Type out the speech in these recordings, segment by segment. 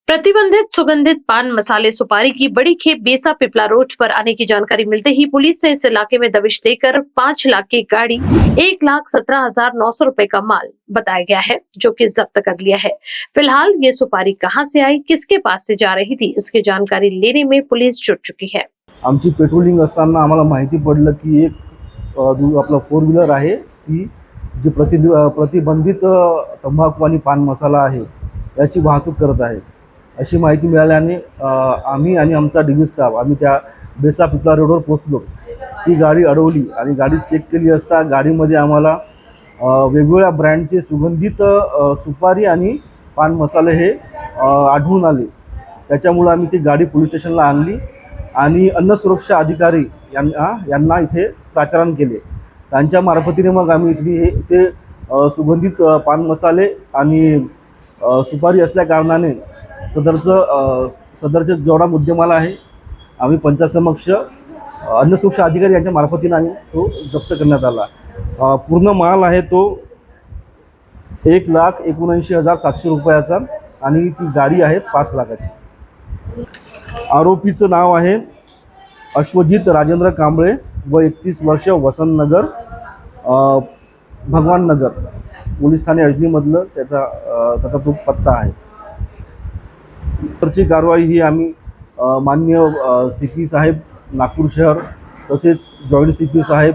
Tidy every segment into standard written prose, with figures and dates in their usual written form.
प्रतिबंधित सुगंधित पान मसाले सुपारी की बड़ी खेप बेसा पिपला रोड पर आने की जानकारी मिलते ही पुलिस ने इस इलाके में दबिश देकर 5 लाख की गाड़ी 1,17,900 रुपए का माल बताया गया है, जो कि जब्त कर लिया है। फिलहाल ये सुपारी कहां से आई, किसके पास से जा रही थी, इसकी जानकारी लेने में पुलिस जुट चुकी है। आमची पेट्रोलिंग असताना आम्हाला माहिती पडलं की एक आपला 4 व्हीलर आहे, ती जी प्रतिबंधित तंबाखू आणि पान मसाला आहे याची वाहतूक करत आहे अशी माहिती मिळाल्याने आम्ही आणि आमचा डीबी स्टाफ आम्ही त्या बेसा पिपला रोडवर पोहोचलो। ती गाडी अडवली आणि गाडी चेक केली असता गाडीमध्ये आम्हाला वेगवेगळ्या ब्रँडचे सुगंधित सुपारी आणि पान मसाले हे आढळून आले। त्याच्यामुळे आम्ही ती गाडी पोलीस स्टेशनला आणली आणि अन्न सुरक्षा अधिकारी यांना इथे प्राचारण केले। त्यांच्या मार्फतीने मग आम्ही इथली ते सुगंधित पान मसाले आणि सुपारी असल्या कारणाने सदरचे जेवढा मुद्देमाल आहे आम्ही पंचासमक्ष अन्न सुरक्षा अधिकारी यांच्या मार्फतीने आम्ही तो जप्त करण्यात आला। पूर्ण माल आहे तो 1,79,700 रुपयाचा आणि ती गाडी आहे 5 लाखाची। आरोपीचं नाव आहे अश्वजित राजेंद्र कांबळे व 31 वर्ष, वसंतनगर, भगवान नगर, पोलीस ठाणे अजनीमधलं त्याचा तो पत्ता आहे। तरची कारवाई ही आम्ही माननीय CP साहेब नागपूर शहर, तसेच जॉईंट CP साहेब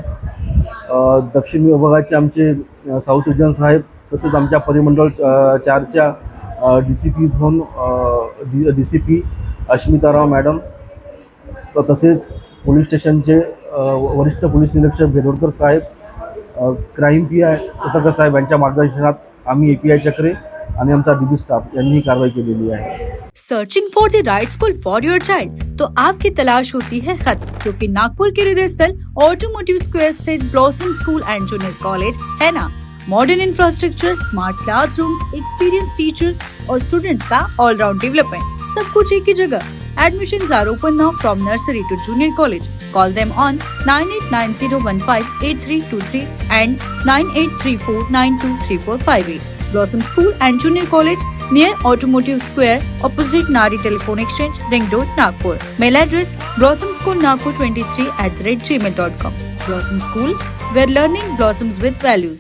दक्षिण विभागाचे आमचे साऊथ रिजन साहेब, तसेच आमच्या परिमंडळ 4च्या DCP झोन DCP अश्मिताराव मॅडम, तसेच पोलीस स्टेशनचे वरिष्ठ पोलीस निरीक्षक भेदोडकर साहेब, क्राईम PI सतर्क साहेब यांच्या मार्गदर्शनात आम्ही API चक्रे आणि आमचा डीबी स्टाफ यांनी ही कारवाई केलेली आहे। Searching for the right school for your child, तो आपकी तलाश होती है खत्म, क्योंकि नागपुर के हृदय स्थल ऑटोमोटिव स्क्वायर स्थित blossom school end junior college है ना। Modern infrastructure, smart classrooms, experience teachers और स्टूडेंट्स का ऑलराउंड डेवलपमेंट, सब कुछ एक ही जगह। Admissions are open now from nursery to junior college. Call them on 9890158323 and 9834923458. Blossom School and Junior College near Automotive Square opposite Nari Telephone Exchange, Ring Road, Nagpur. Mail address blossomschoolnagpur23@gmail.com. Blossom School, where learning blossoms with values.